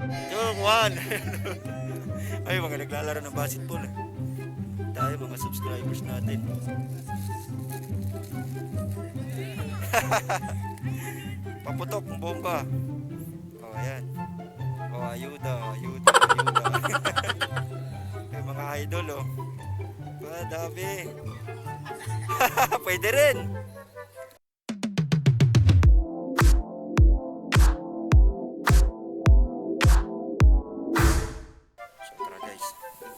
Yung one. Ay, mga naglalaro ng basketball. Tayo, mga subscribers natin. Paputok ng bomba. Oh, ayan. Oh, ayuda, ayuda, ayuda. Yung mga idol, oh. Dami. Pwede rin. So, tara guys.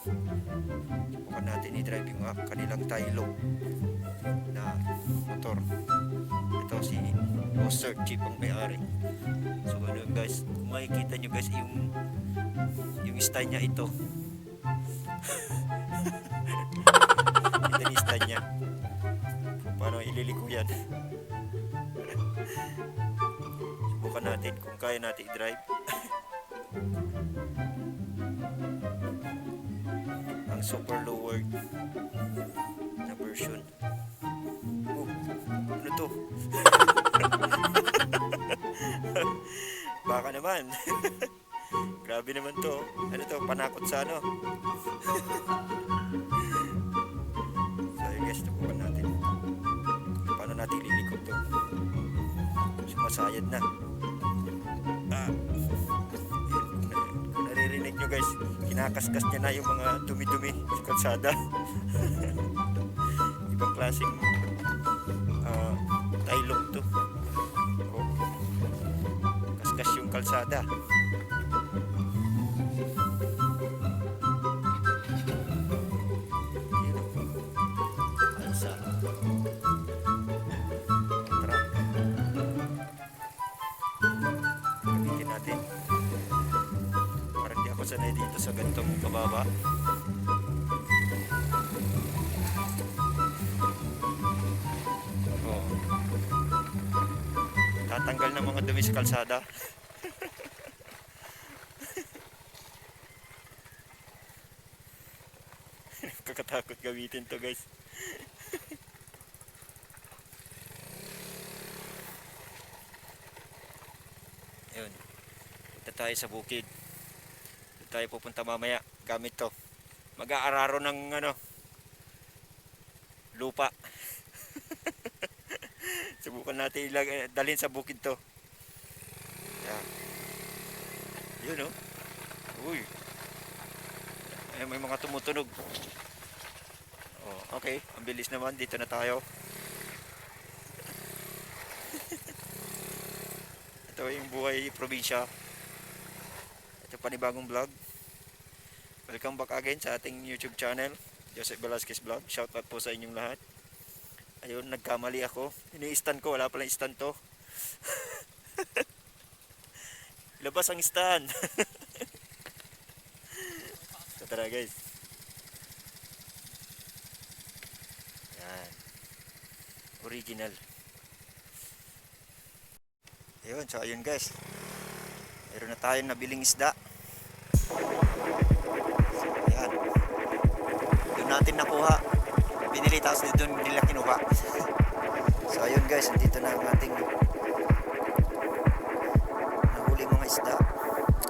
Subukan natin i-drive yung kanilang Tylo na motor. Ito si Sir Chief ang may-ari. So ano guys, kung makikita nyo guys yung style niya ito. Ito yung style niya. Kung paano ililiko yan. Subukan natin kung kaya natin i-drive. Ang super lowered na version. Oh, ano to? Baka naman. Grabe naman to. Ano to? Panakot sa ano? So yun guys, tubukan natin. Paano natin lilikot to? Sumasayad na. Kung naririnig nyo guys, kinakaskas niya na yung mga dumi-dumi sa kalsada. Ibang klaseng Tylok to. Oh. Kaskas yung kalsada. Alsa. Truck. Gamitin natin. Parang di ako sanay dito sa ganitong kababa. Tatanggal ng mga dumi sa kalsada. Kakatakot gamitin to guys. Ayun. Punta tayo sa bukid. Punta tayo pupunta mamaya gamit to. Mag-aararo ng ano, lupa. Subukan natin dalhin sa bukid to. Yan. Yun oh. Uy. Ay, may mga tumutunog. Oh, okay. Ang bilis naman. Dito na tayo. Ito yung buhay probinsya. Ito panibagong vlog. Welcome back again sa ating YouTube channel, Joseph Velasquez Vlog. Shout out po sa inyong lahat. Ayun, nagkamali ako. Ini-stand ko, wala palang stand to. Labas ang stand. So, tara guys. Yan. Original. Ayun, so ayun guys. Meron na tayong nabiling isda. Ayan. Doon natin nakuha. Binili tapos doon nila kinuha. So ayun guys, dito na ang ating nahuli mga isda.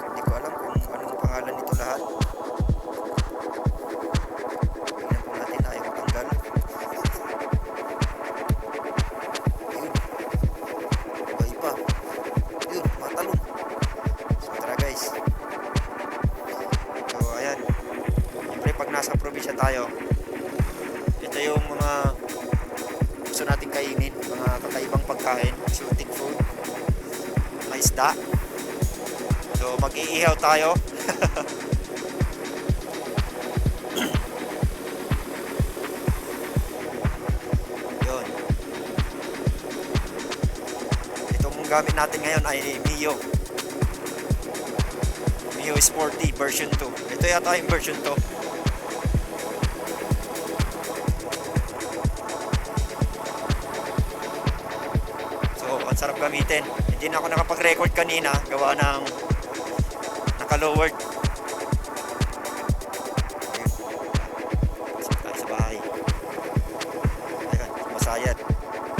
Hindi ko alam kung anong pangalan nito lahat. Tingnan po natin na ayaw matanggal. Ayun. Buhay pa. Ayun, matalong. So tara guys. So ayan. Siyempre pag nasa probinsya tayo, ito yung mga gusto natin kainin, mga kakaibang pagkain, exotic food, mga isda. So mag-iihaw tayo. Yun. Itong gamit natin ngayon ay Mio Sporty version 2. Ito yata yung version 2. Ang sarap gamitin. Hindi na ako nakapag-record kanina gawa ng naka-lowered. Tayo sa bahay. Ayan, masayad.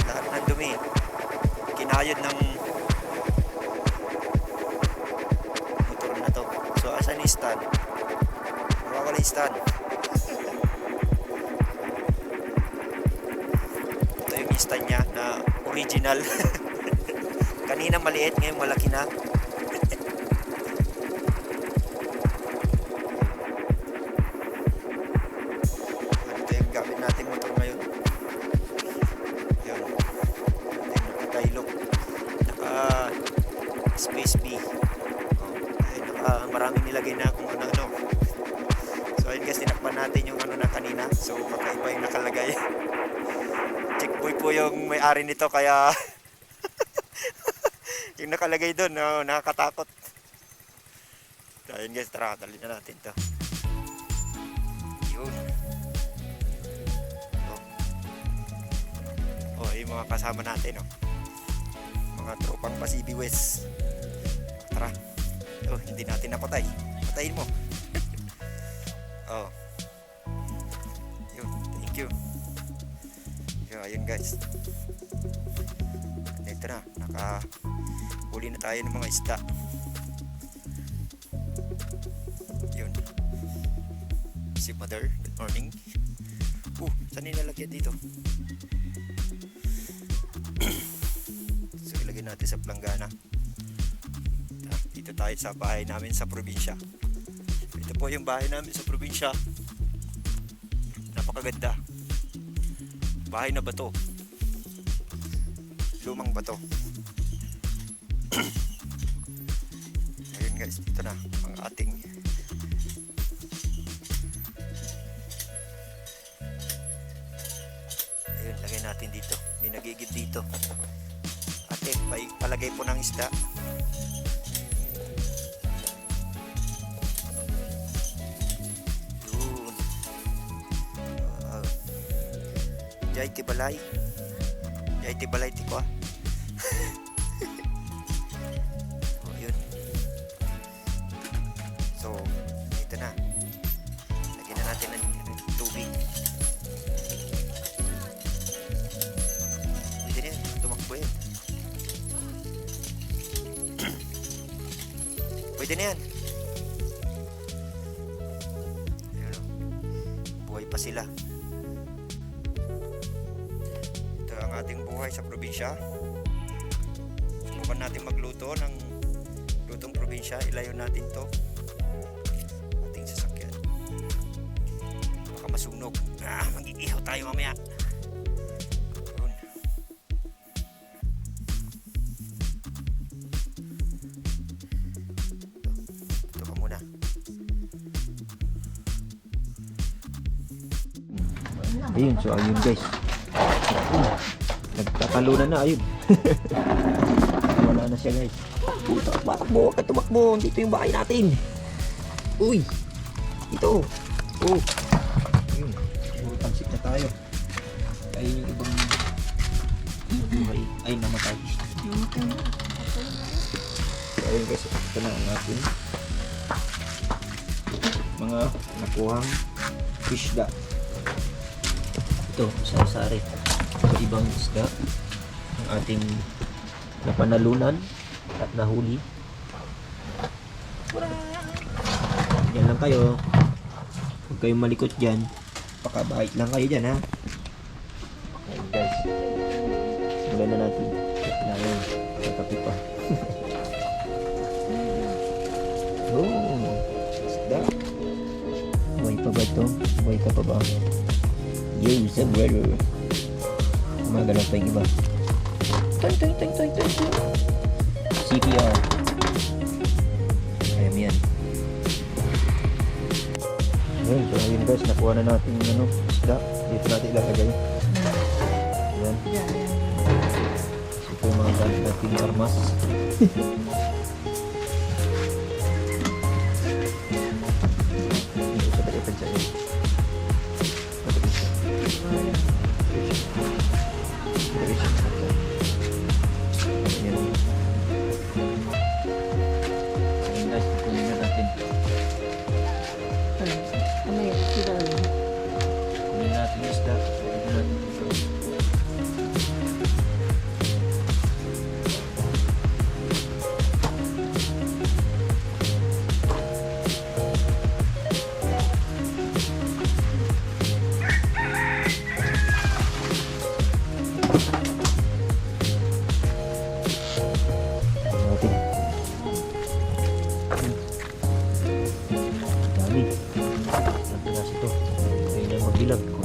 Lahat ng dumi kinayod ng motor na to. Nasaan yung stand? Nawawala yung stand. Ito yung stand niya na original. Kanina maliit, ngayon malaki na. Ito yung gamit natin motor ngayon. Yun. Naka-Tailok. Naka-Space B. Maraming nilagay na kung ano-ano. So ayun guys, tinakpan natin yung ano na kanina. So kakaiba yung nakalagay. Checkboy po yung may-ari nito kaya yung nakalagay doon, nakakatakot. So ayun guys, tara, dali na natin to. Yun. Oh, yung mga kasama natin, oh. Mga tropang Pasibi West. Tara. Oh, hindi natin napatay. Patayin mo. Oh. Yun, thank you. So, ayun guys. Ito na, nakahuli na tayo ng mga isda. Yun. Si Mother, good morning. Saan nilalagyan dito? So, ilagay natin sa planggana. Dito tayo sa bahay namin sa probinsya. Ito po yung bahay namin sa probinsya. Napakaganda. Bahay na bato. Lumang bato. Ayun guys, dito na ang ating ayun, lagay natin dito. May nagigid dito. Ate, palagay po ng isda. Jai tibalay. Jai tibalay ti ko. Oh, yun. So, ito na. Lagyan na natin ng tubig. Pwede na yan. Tumakbo yan. Pwede na yan. Ayun, buhay pa sila. Ating buhay sa probinsya. Subukan natin magluto ng lutong probinsya. Ilayo natin to ating sasakyan. Baka masunog. Mag-iihaw tayo mamaya. Yun. Ito ka muna. Ayun, so ayun guys. Nagtatalunan na, ayun. Wala na siya guys. Tumakbo, tumakbo. Dito yung bahay natin. Uy, ito. Oh, ayun. Puro tansik na tayo. Ayun yung ibang buhay. Ay, namatay. So ayun guys, ito na ang ating mga nakuhang isda. Ito, sari-sari. Ibang isda ang ating napanalunan at nahuli. Yan lang kayo. Huwag kayong malikot dyan. Pakabait lang kayo dyan, ha. Ayan guys, simulan na natin. Ngayon, nakapi pa. Oh, isda. Buhay pa ba ito? Buhay ka pa ba? Yo, sa brother. Magalaw pa yung iba. Toy. CPR. Ayan yan. Ayun, so ayun guys, nakuha na natin yung isda. Dito natin ilalagay. Ayan. Ito yung mga gamit natin armas. Ito sa pag-ipan siya yun.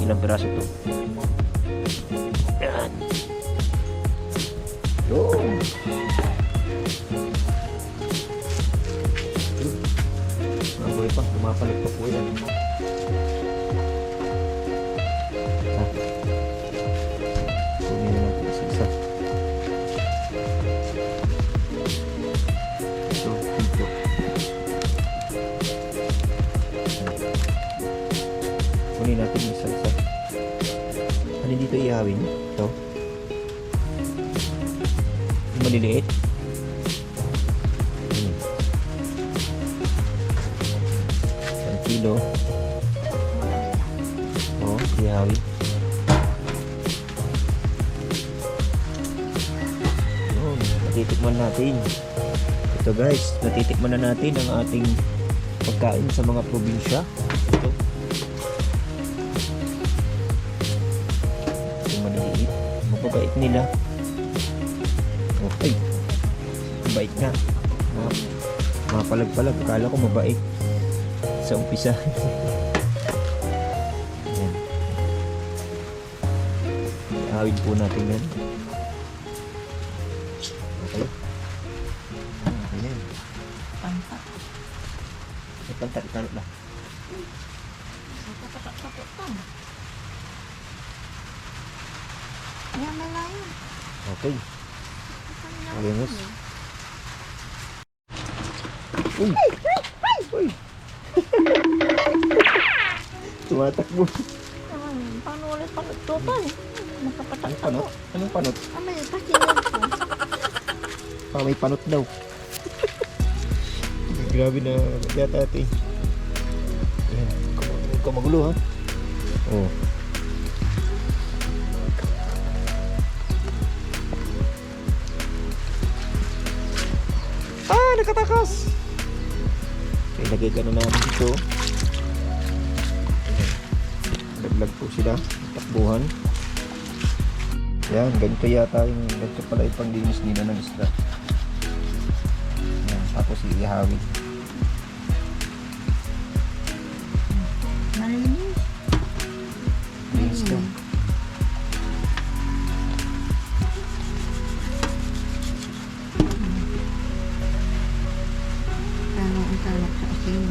ilang piraso to. Yan. Yun. Mga buhay pa, lumapalag pa po yan. Kunin na natin isa-isa. Ito, dito. Kunin natin yung isa-isa. Ano dito ihawin? Ito. Yung maliliit. Isang kilo. Oh, ihawin. Yun, natitikman natin. Ito guys, natitikman na natin ang ating pagkain sa mga probinsya. Ito. Yung maliliit. Mapabait nila. Okay. Mabait nga. Mapalag-palag. Akala ko mabait. Sa umpisa. Ayan. Ihawin po natin yan. Okay. Ayan. Pantak. May pantak. Italot na. Takot pa. Yan na lang yun. Okay. Ayos. Uy! Uy! Tumatakbo. Paano ulit panot to pa eh? Nakapatak Anong panot? Anong panot? May pakinig ko. May panot daw. Grabe na yata ate. Ayan. Huwag ka magulo ha. Oo. Nakatakas! Okay, lagay ka na natin dito. Laglag po sila. Takbuhan. Yan, ganito yata yung ganito pala yung panglinis nila ng isda. Yan, tapos iihawi. Nalinis. Linis ka. Ano ang talak sa asin?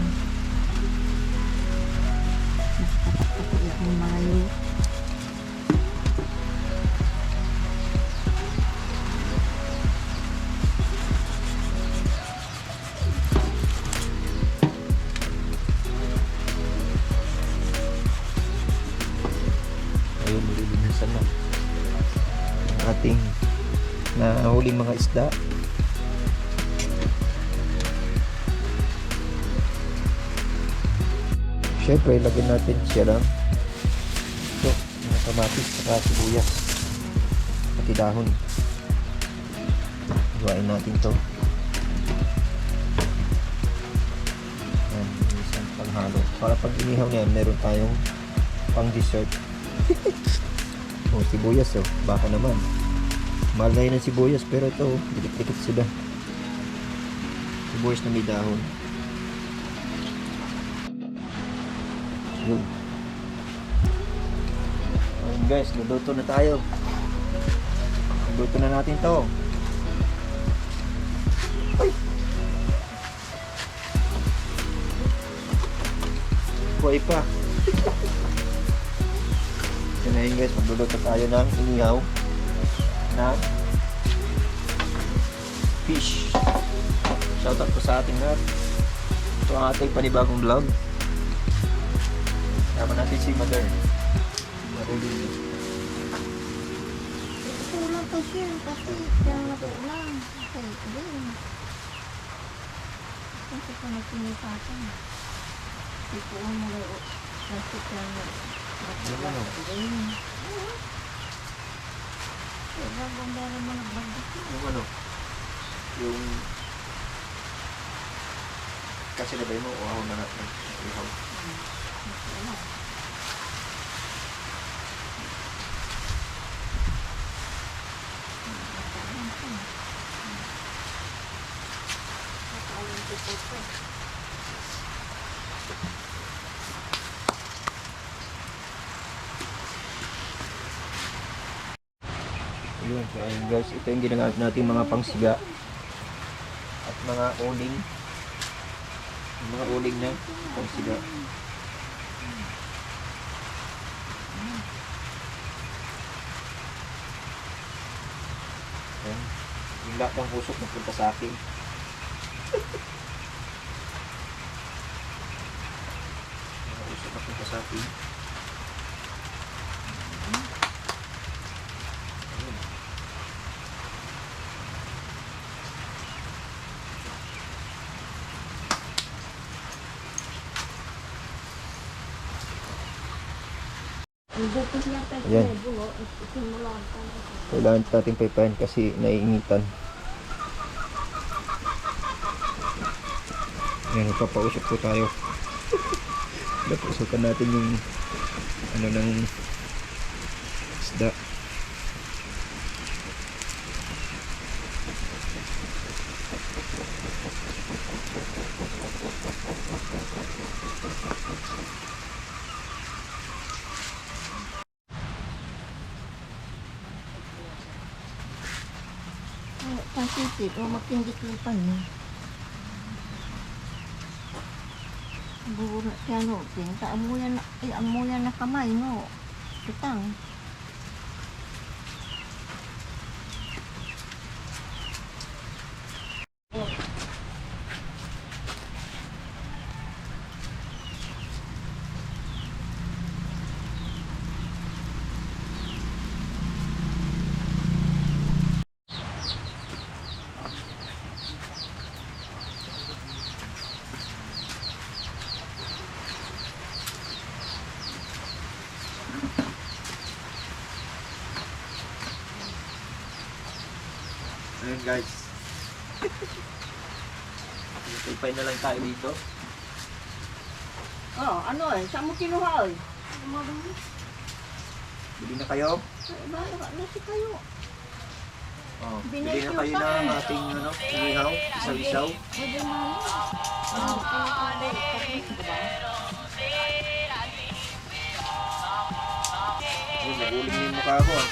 Nakapatak yung malayo. Ayun, nililinisan na ang ating nahuling mga isda. Siyempre, lagyan natin siya lang ito, mga kamatis saka sibuyas pati dahon. Hiwain natin to. Yan, isang panghalo para pag inihaw na yan, meron tayong pang dessert. Oh, sibuyas oh, baka naman mahal na yun ang sibuyas, pero ito oh, dikit-dikit sila. Sibuyas na may dahon. Yun. Ayun guys, luluto na tayo. Luluto na natin to. Ay! Buhay pa. Yan na yun guys, magluluto tayo ng inihaw na fish. Shoutout po sa ating lahat. Ito ang ating panibagong vlog. Sama natin si Mother. Marulili. Kulang kasi kasi kaya nakulang. Okay, din. Kasi kung nagpinipatan. Ito ang mga plastic lang na. Ano? Kaya kung meron mo nagbagdit na. Yung ano? Yung kasi nabay mo, uhaw na natin. Uhaw. Yun, so ayun guys, ito yung ginagamit natin mga pangsiga at mga uling. Yung mga uling na pangsiga. Ayan. Yung lahat ng usok napunta sa akin. Yung usok napunta sa akin. Ang bukos niya tayo Ayan. bulo, simulan ka na. Kailangan natin paipayan kasi naiingitan. Ayan, magpapausok po tayo. Napausukan natin yung ano ng isda. Pasitit, o magtindik yung panin. Buo na siya no, tinta amuyan na kamay no. Kitang. Ayan guys. Paipayan na lang tayo dito. Oh, ano saan mo kinuha Bili na kayo. Bahala na si kayo. Oh, bili na kayo ng ating ano, inihaw, isaw-isaw. Pwede mo. Oh, naguling na yung mukha ko ah.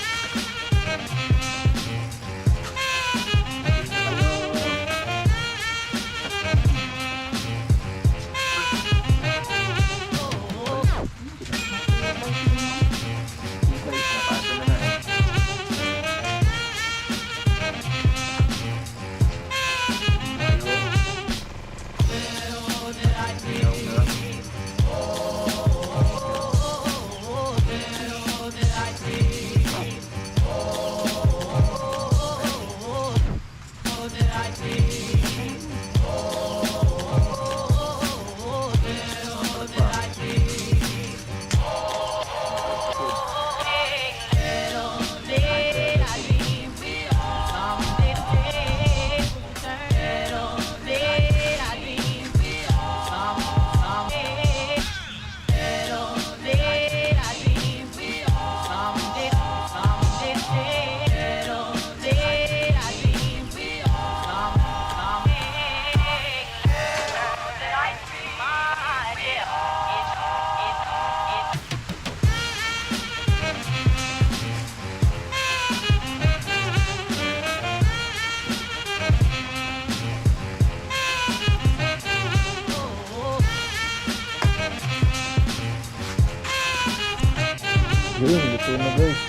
Yun, luto na guys.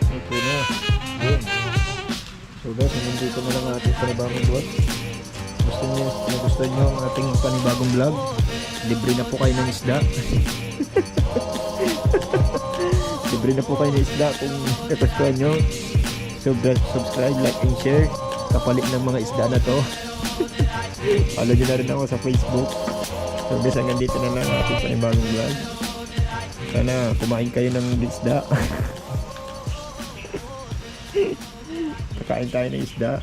Luto na. Yun. So guys, hanggang dito na lang ating panibagong vlog. Gusto nyo ang ating panibagong vlog, libre na po kayo ng isda. Libre na po kayo ng isda kung nagustuhan nyo. Subscribe, like, and share. Kapalit ng mga isda na to. Follow nyo na rin ako sa Facebook. So guys, hanggang dito na lang ating panibagong vlog. Sana kumain kayo ng isda. Kakain tayo ng isda.